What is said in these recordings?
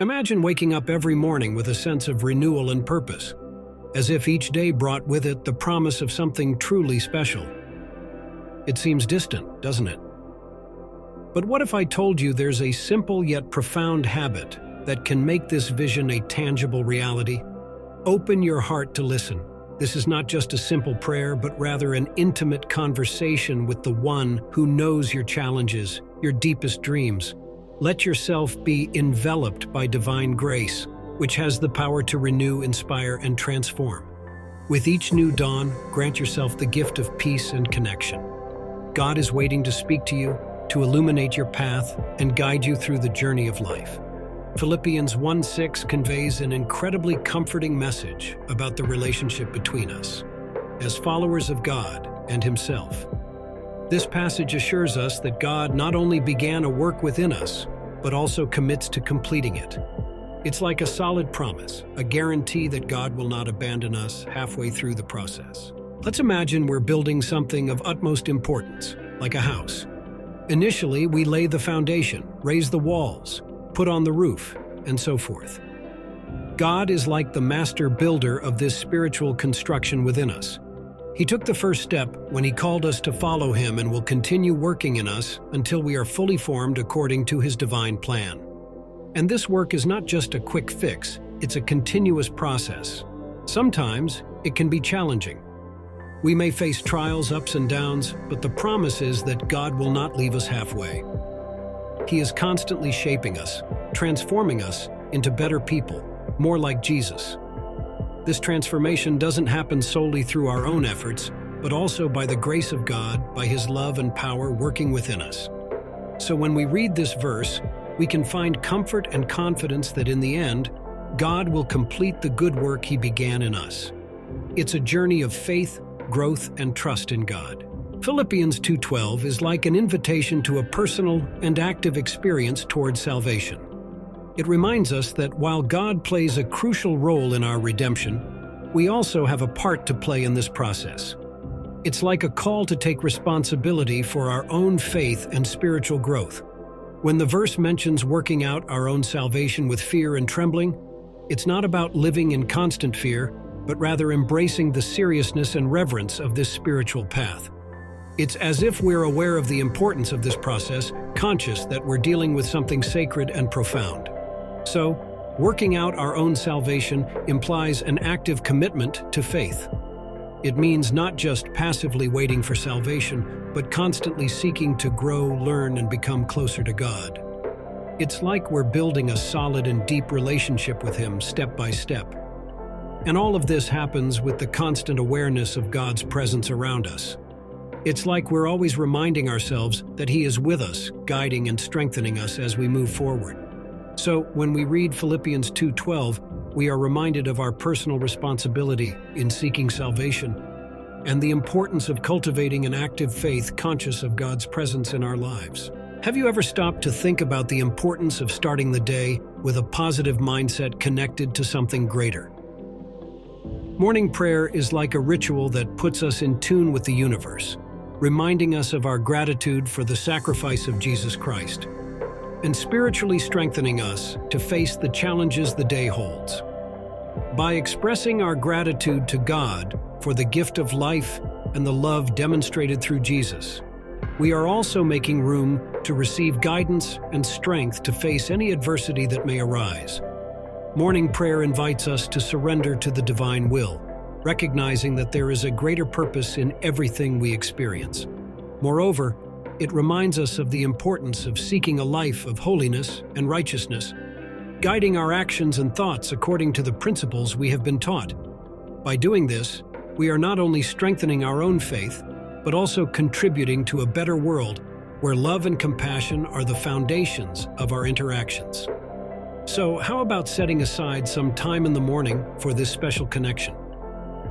Imagine waking up every morning with a sense of renewal and purpose, as if each day brought with it the promise of something truly special. It seems distant, doesn't it? But what if I told you there's a simple yet profound habit that can make this vision a tangible reality? Open your heart to listen. This is not just a simple prayer, but rather an intimate conversation with the one who knows your challenges, your deepest dreams. Let yourself be enveloped by divine grace, which has the power to renew, inspire, and transform. With each new dawn, grant yourself the gift of peace and connection. God is waiting to speak to you, to illuminate your path, and guide you through the journey of life. Philippians 1:6 conveys an incredibly comforting message about the relationship between us, as followers of God and Himself. This passage assures us that God not only began a work within us, but also commits to completing it. It's like a solid promise, a guarantee that God will not abandon us halfway through the process. Let's imagine we're building something of utmost importance, like a house. Initially, we lay the foundation, raise the walls, put on the roof, and so forth. God is like the master builder of this spiritual construction within us. He took the first step when He called us to follow Him and will continue working in us until we are fully formed according to His divine plan. And this work is not just a quick fix, it's a continuous process. Sometimes it can be challenging. We may face trials, ups and downs, but the promise is that God will not leave us halfway. He is constantly shaping us, transforming us into better people, more like Jesus. This transformation doesn't happen solely through our own efforts, but also by the grace of God, by His love and power working within us. So when we read this verse, we can find comfort and confidence that in the end, God will complete the good work He began in us. It's a journey of faith, growth, and trust in God. Philippians 2:12 is like an invitation to a personal and active experience toward salvation. It reminds us that while God plays a crucial role in our redemption, we also have a part to play in this process. It's like a call to take responsibility for our own faith and spiritual growth. When the verse mentions working out our own salvation with fear and trembling, it's not about living in constant fear, but rather embracing the seriousness and reverence of this spiritual path. It's as if we're aware of the importance of this process, conscious that we're dealing with something sacred and profound. So, working out our own salvation implies an active commitment to faith. It means not just passively waiting for salvation, but constantly seeking to grow, learn, and become closer to God. It's like we're building a solid and deep relationship with Him step by step. And all of this happens with the constant awareness of God's presence around us. It's like we're always reminding ourselves that He is with us, guiding and strengthening us as we move forward. So, when we read Philippians 2:12, we are reminded of our personal responsibility in seeking salvation and the importance of cultivating an active faith conscious of God's presence in our lives. Have you ever stopped to think about the importance of starting the day with a positive mindset connected to something greater? Morning prayer is like a ritual that puts us in tune with the universe, reminding us of our gratitude for the sacrifice of Jesus Christ, and spiritually strengthening us to face the challenges the day holds. By expressing our gratitude to God for the gift of life and the love demonstrated through Jesus, we are also making room to receive guidance and strength to face any adversity that may arise. Morning prayer invites us to surrender to the divine will, recognizing that there is a greater purpose in everything we experience. Moreover, it reminds us of the importance of seeking a life of holiness and righteousness, guiding our actions and thoughts according to the principles we have been taught. By doing this, we are not only strengthening our own faith, but also contributing to a better world where love and compassion are the foundations of our interactions. So, how about setting aside some time in the morning for this special connection?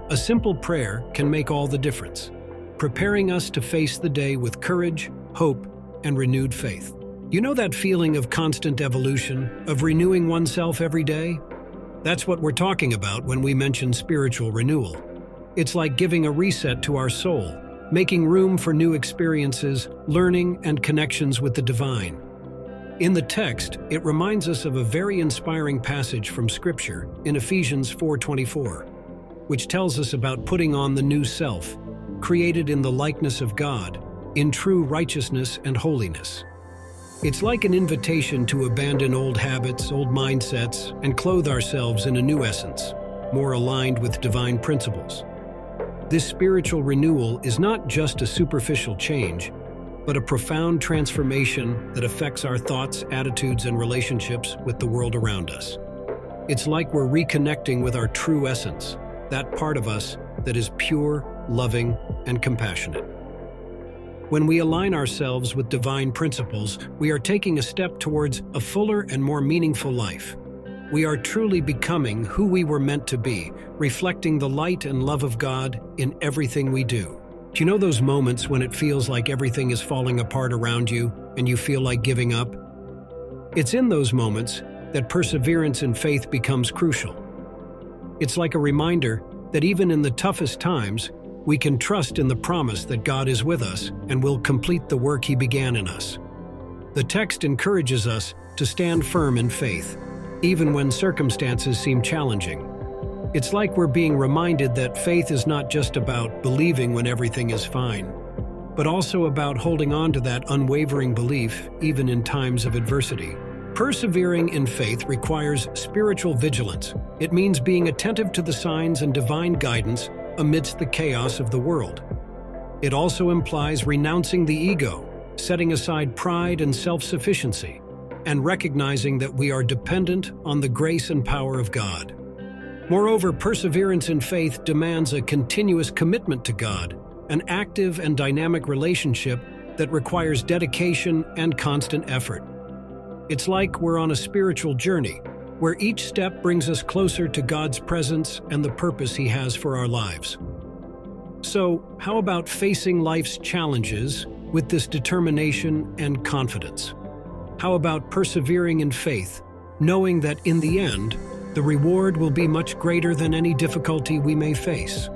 A simple prayer can make all the difference, preparing us to face the day with courage, hope, and renewed faith. You know that feeling of constant evolution, of renewing oneself every day? That's what we're talking about when we mention spiritual renewal. It's like giving a reset to our soul, making room for new experiences, learning, and connections with the divine. In the text, it reminds us of a very inspiring passage from Scripture in Ephesians 4:24, which tells us about putting on the new self, created in the likeness of God, in true righteousness and holiness. It's like an invitation to abandon old habits, old mindsets, and clothe ourselves in a new essence, more aligned with divine principles. This spiritual renewal is not just a superficial change, but a profound transformation that affects our thoughts, attitudes, and relationships with the world around us. It's like we're reconnecting with our true essence, that part of us that is pure, loving, and compassionate. When we align ourselves with divine principles, we are taking a step towards a fuller and more meaningful life. We are truly becoming who we were meant to be, reflecting the light and love of God in everything we do. Do you know those moments when it feels like everything is falling apart around you and you feel like giving up? It's in those moments that perseverance in faith becomes crucial. It's like a reminder that even in the toughest times, we can trust in the promise that God is with us and will complete the work He began in us. The text encourages us to stand firm in faith, even when circumstances seem challenging. It's like we're being reminded that faith is not just about believing when everything is fine, but also about holding on to that unwavering belief even in times of adversity. Persevering in faith requires spiritual vigilance. It means being attentive to the signs and divine guidance amidst the chaos of the world. It also implies renouncing the ego, setting aside pride and self-sufficiency, and recognizing that we are dependent on the grace and power of God. Moreover, perseverance in faith demands a continuous commitment to God, an active and dynamic relationship that requires dedication and constant effort. It's like we're on a spiritual journey, where each step brings us closer to God's presence and the purpose He has for our lives. So, how about facing life's challenges with this determination and confidence? How about persevering in faith, knowing that in the end, the reward will be much greater than any difficulty we may face?